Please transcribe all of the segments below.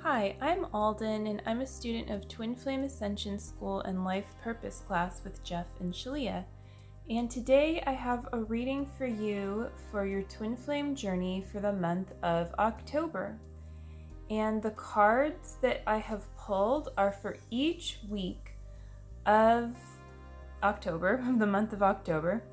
Hi, I'm Alden, and I'm a student of Twin Flame Ascension School and Life Purpose class with Jeff and Shalia. And today I have a reading for you for your Twin Flame journey for the month of October. And the cards that I have pulled are for each week of October, the month of October,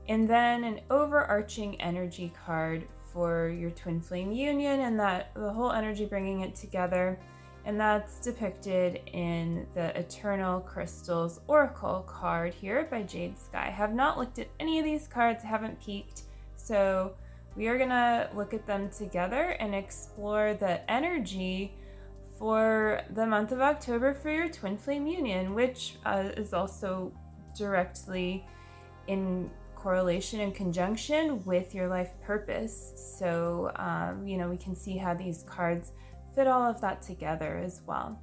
and then an overarching energy card for your Twin Flame Union, and that the whole energy bringing it together, and that's depicted in the Eternal Crystals Oracle card here by Jade Sky. I have not looked at any of these cards, haven't peeked, so we are gonna look at them together and explore the energy for the month of October for your Twin Flame Union, which is also directly in correlation and conjunction with your life purpose. So, we can see how these cards fit all of that together as well.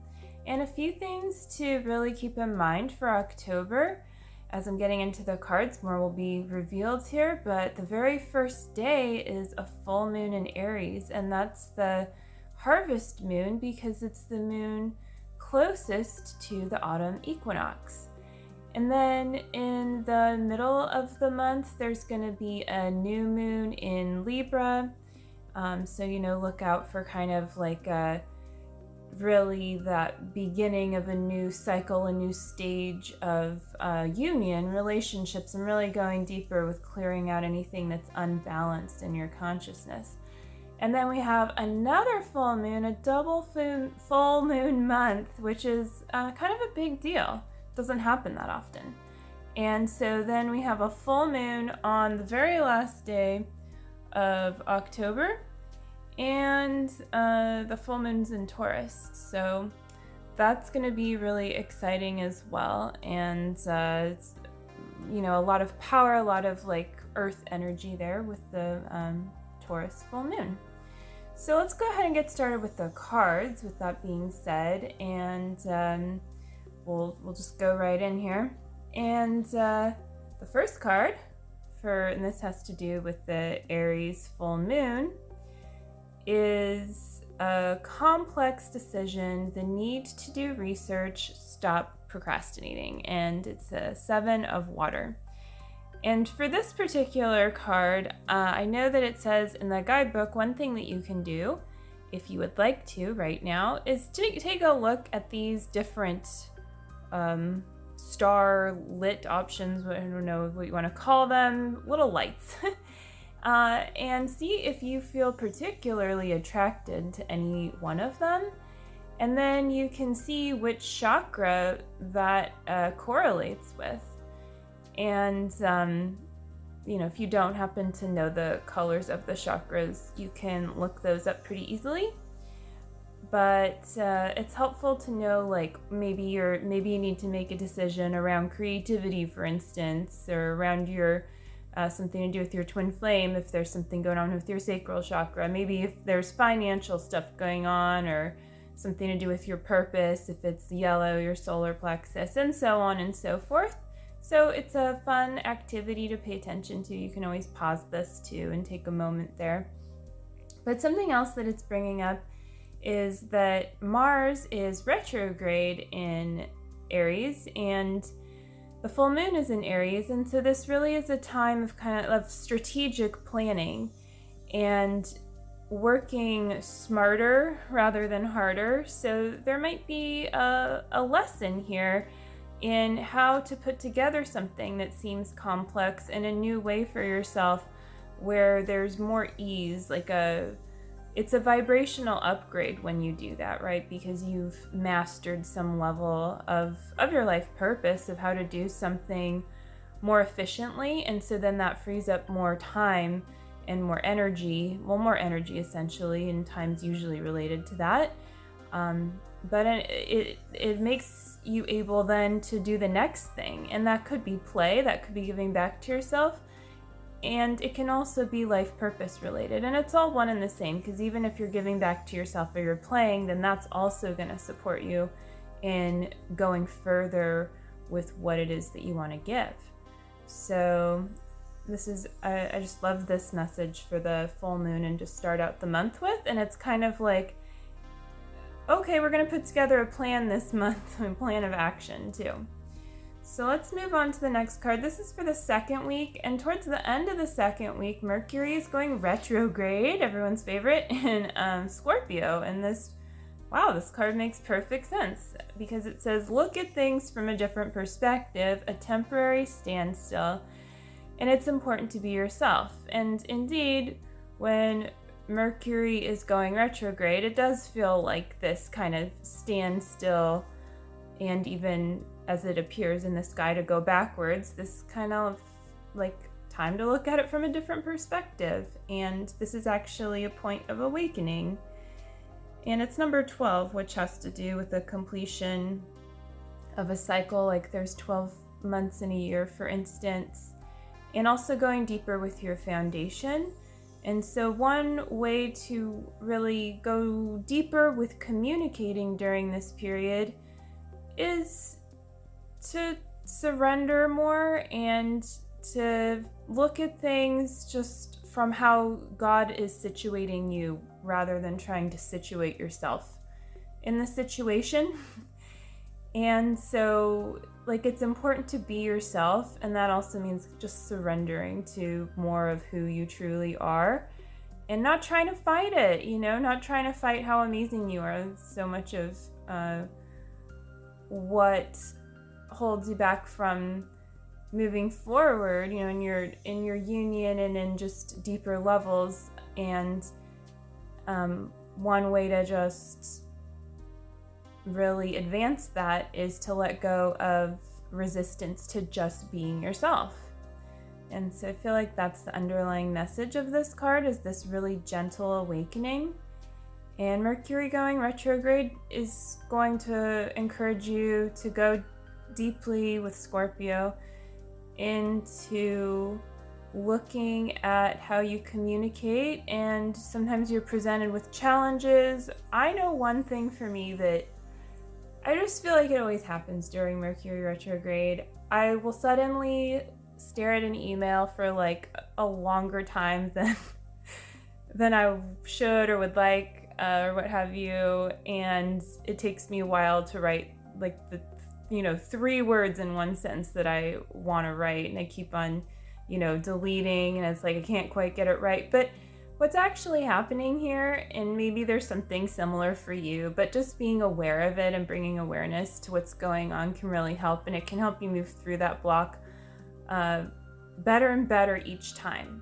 And a few things to really keep in mind for October. As I'm getting into the cards, more will be revealed here, but the very first day is a full moon in Aries, and that's the harvest moon because it's the moon closest to the autumn equinox. And then in the middle of the month, there's going to be a new moon in Libra. So, look out for kind of like really that beginning of a new cycle, a new stage of union, relationships, and really going deeper with clearing out anything that's unbalanced in your consciousness. And then we have another full moon, a double full moon month, which is kind of a big deal. Doesn't happen that often. And so then we have a full moon on the very last day of October, and the full moon's in Taurus. So that's going to be really exciting as well. And, a lot of power, a lot of like earth energy there with the Taurus full moon. So let's go ahead and get started with the cards, with that being said. And We'll just go right in here. And the first card and this has to do with the Aries full moon, is a complex decision, the need to do research, stop procrastinating. And it's a 7 of water. And for this particular card, I know that it says in the guidebook, one thing that you can do, if you would like to right now, is to take a look at these different star lit options, I don't know what you want to call them, little lights, and see if you feel particularly attracted to any one of them. And then you can see which chakra that correlates with. And, if you don't happen to know the colors of the chakras, you can look those up pretty easily. But it's helpful to know, like, maybe you need to make a decision around creativity, for instance, or around your something to do with your twin flame, if there's something going on with your sacral chakra. Maybe if there's financial stuff going on, or something to do with your purpose, if it's yellow, your solar plexus, and so on and so forth. So it's a fun activity to pay attention to. You can always pause this too and take a moment there. But something else that it's bringing up is that Mars is retrograde in Aries, and the full moon is in Aries, and so this really is a time of kind of strategic planning and working smarter rather than harder. So there might be a lesson here in how to put together something that seems complex in a new way for yourself, where there's more ease, it's a vibrational upgrade when you do that, right? Because you've mastered some level of your life purpose of how to do something more efficiently. And so then that frees up more time and more energy essentially, and time's usually related to that. But it makes you able then to do the next thing. And that could be play, that could be giving back to yourself. And it can also be life purpose related. And it's all one and the same, because even if you're giving back to yourself or you're playing, then that's also going to support you in going further with what it is that you want to give. So I just love this message for the full moon and just start out the month with. And it's kind of like okay, we're going to put together a plan this month, a plan of action too. So let's move on to the next card. This is for the second week, and towards the end of the second week, Mercury is going retrograde, everyone's favorite, in Scorpio. And this card makes perfect sense because it says, look at things from a different perspective, a temporary standstill, and it's important to be yourself. And indeed, when Mercury is going retrograde, it does feel like this kind of standstill, and even as it appears in the sky to go backwards, this kind of like time to look at it from a different perspective. And this is actually a point of awakening. And it's number 12, which has to do with the completion of a cycle, like there's 12 months in a year, for instance, and also going deeper with your foundation. And so one way to really go deeper with communicating during this period is to surrender more and to look at things just from how God is situating you rather than trying to situate yourself in the situation. And so, like, it's important to be yourself, and that also means just surrendering to more of who you truly are and not trying to fight it, not trying to fight how amazing you are. So much of what holds you back from moving forward, in your union and in just deeper levels. And one way to just really advance that is to let go of resistance to just being yourself. And so I feel like that's the underlying message of this card, is this really gentle awakening. And Mercury going retrograde is going to encourage you to go deeply with Scorpio into looking at how you communicate, and sometimes you're presented with challenges. I know one thing for me that I just feel like it always happens during Mercury retrograde. I will suddenly stare at an email for like a longer time than I should or would like, or what have you, and it takes me a while to write like the 3 words in one sentence that I want to write, and I keep on deleting, and it's like I can't quite get it right. But what's actually happening here, and maybe there's something similar for you, but just being aware of it and bringing awareness to what's going on can really help, and it can help you move through that block better and better each time.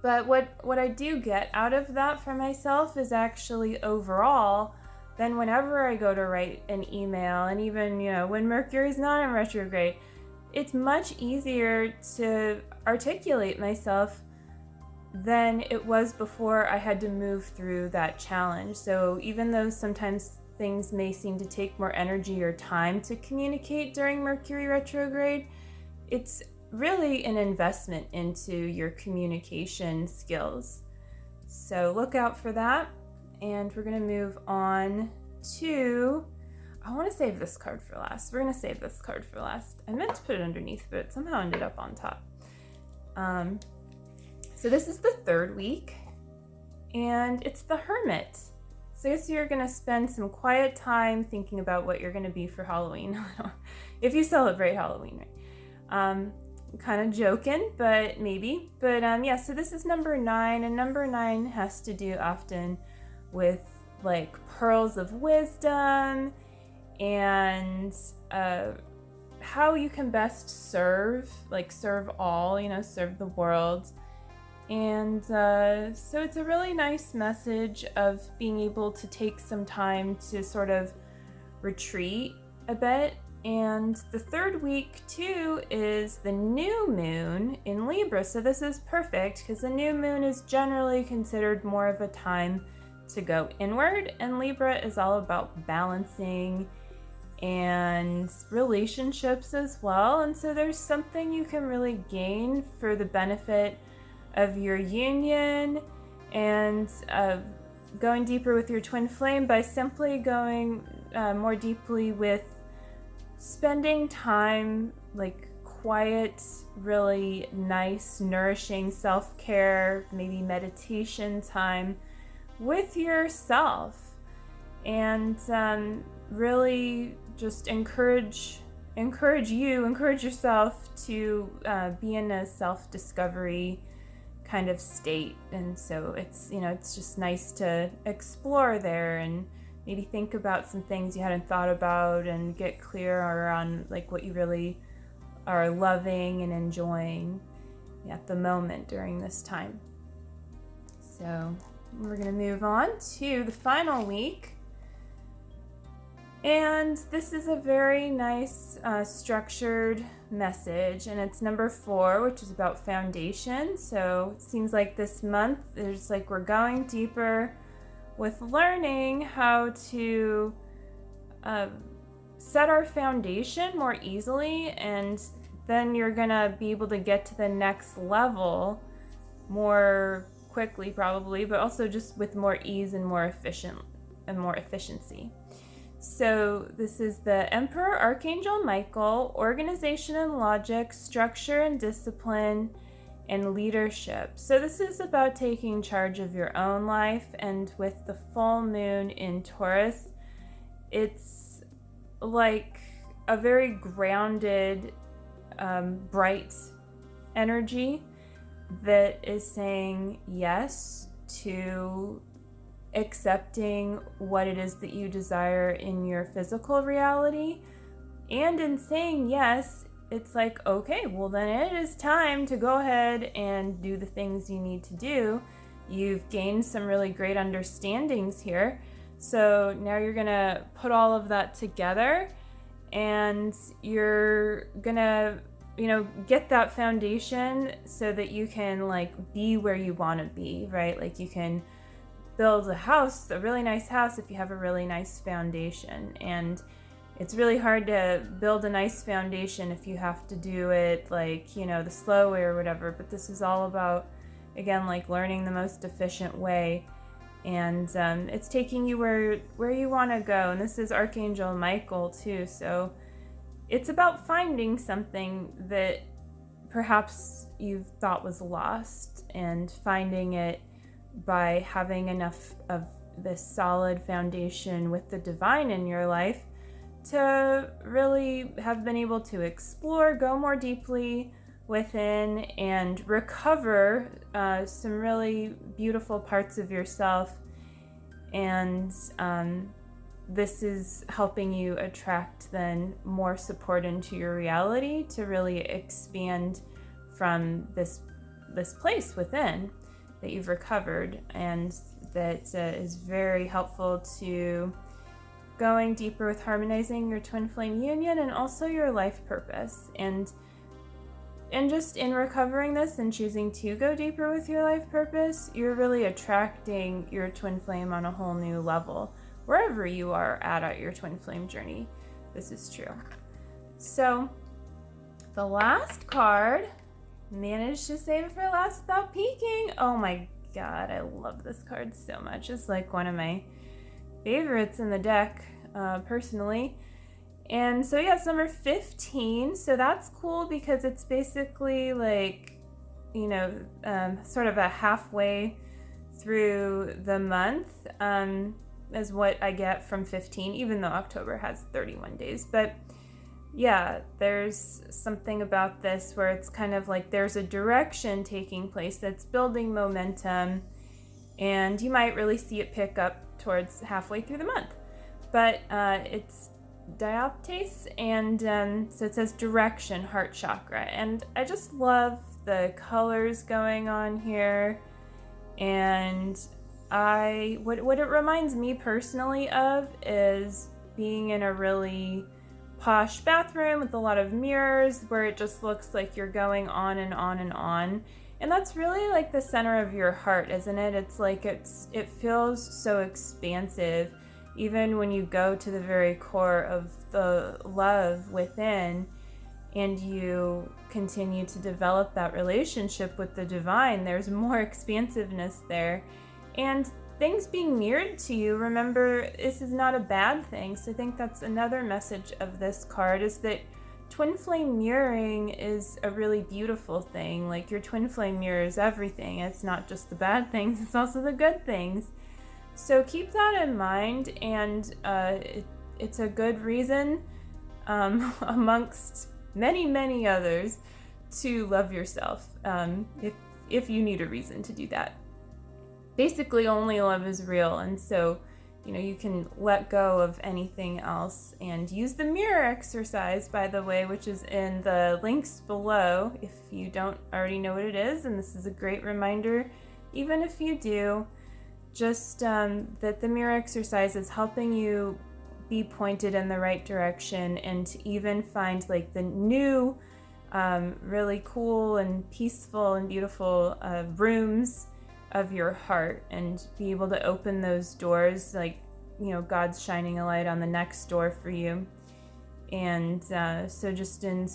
But what I do get out of that for myself is actually overall, then whenever I go to write an email, and even when Mercury's not in retrograde, it's much easier to articulate myself than it was before I had to move through that challenge. So even though sometimes things may seem to take more energy or time to communicate during Mercury retrograde, it's really an investment into your communication skills. So look out for that. And we're going to move on to, I want to save this card for last. We're going to save this card for last. I meant to put it underneath, but it somehow ended up on top. So this is the third week, and it's the Hermit. So I guess you're going to spend some quiet time thinking about what you're going to be for Halloween. If you celebrate Halloween, right? Kind of joking, but maybe. But yeah, so this is number 9, and number 9 has to do often with like pearls of wisdom and how you can best serve all, serve the world. And so it's a really nice message of being able to take some time to sort of retreat a bit. And the third week too is the new moon in Libra. So this is perfect because the new moon is generally considered more of a time to go inward, and Libra is all about balancing and relationships as well. And so there's something you can really gain for the benefit of your union and going deeper with your twin flame by simply going more deeply with spending time, like quiet, really nice, nourishing self-care, maybe meditation time with yourself. and really just encourage yourself to be in a self-discovery kind of state. And so it's just nice to explore there and maybe think about some things you hadn't thought about and get clear on like what you really are loving and enjoying at the moment during this time. So we're going to move on to the final week. And this is a very nice structured message, and it's number 4, which is about foundation. So it seems like this month there's like we're going deeper with learning how to set our foundation more easily, and then you're gonna be able to get to the next level more quickly probably, but also just with more ease and more efficiency. So this is the Emperor Archangel Michael, organization and logic, structure and discipline, and leadership. So this is about taking charge of your own life, and with the full moon in Taurus, it's like a very grounded, bright energy that is saying yes to accepting what it is that you desire in your physical reality. And in saying yes, it's like, okay, well then it is time to go ahead and do the things you need to do. You've gained some really great understandings here. So now you're gonna put all of that together, and you're gonna, get that foundation so that you can like be where you want to be, right? Like you can build a really nice house if you have a really nice foundation. And it's really hard to build a nice foundation if you have to do it like, the slow way or whatever. But this is all about, again, like learning the most efficient way. And it's taking you where you want to go. And this is Archangel Michael too. So it's about finding something that perhaps you thought was lost, and finding it by having enough of this solid foundation with the divine in your life to really have been able to explore, go more deeply within, and recover some really beautiful parts of yourself. And this is helping you attract then more support into your reality to really expand from this place within that you've recovered, and that is very helpful to going deeper with harmonizing your twin flame union and also your life purpose. And just in recovering this and choosing to go deeper with your life purpose, you're really attracting your twin flame on a whole new level wherever you are at your twin flame journey. This is true. So the last card, managed to save it for last without peeking. Oh my god, I love this card so much. It's like one of my favorites in the deck, personally. And so yeah, it's number 15. So that's cool because it's basically like, sort of a halfway through the month, is what I get from 15, even though October has 31 days. But yeah, there's something about this where it's kind of like there's a direction taking place that's building momentum, and you might really see it pick up towards halfway through the month. But it's dioptase, and so it says direction, heart chakra. And I just love the colors going on here. And what it reminds me personally of is being in a really posh bathroom with a lot of mirrors where it just looks like you're going on and on and on. And that's really like the center of your heart, isn't it? It's like it feels so expansive, even when you go to the very core of the love within, and you continue to develop that relationship with the divine. There's more expansiveness there, and things being mirrored to you. Remember, this is not a bad thing. So I think that's another message of this card, is that twin flame mirroring is a really beautiful thing. Like, your twin flame mirrors everything. It's not just the bad things, it's also the good things. So keep that in mind, and it's a good reason, amongst many others, to love yourself, if you need a reason to do that. Basically, only love is real, and so you can let go of anything else and use the mirror exercise, by the way, which is in the links below if you don't already know what it is. And this is a great reminder, even if you do, just that the mirror exercise is helping you be pointed in the right direction, and to even find like the new, really cool and peaceful and beautiful rooms of your heart, and be able to open those doors, like God's shining a light on the next door for you. And so just in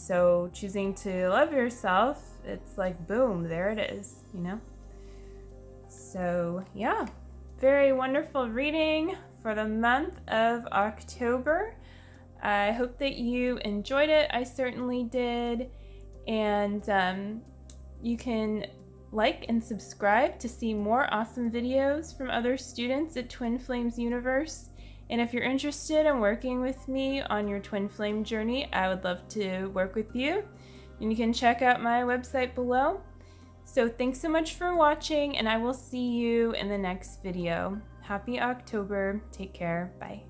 choosing to love yourself, it's like boom, there it is. So yeah, very wonderful reading for the month of October. I hope that you enjoyed it. I certainly did. And you can like and subscribe to see more awesome videos from other students at Twin Flames Universe. And if you're interested in working with me on your twin flame journey, I would love to work with you. And you can check out my website below. So thanks so much for watching, and I will see you in the next video. Happy October. Take care. Bye.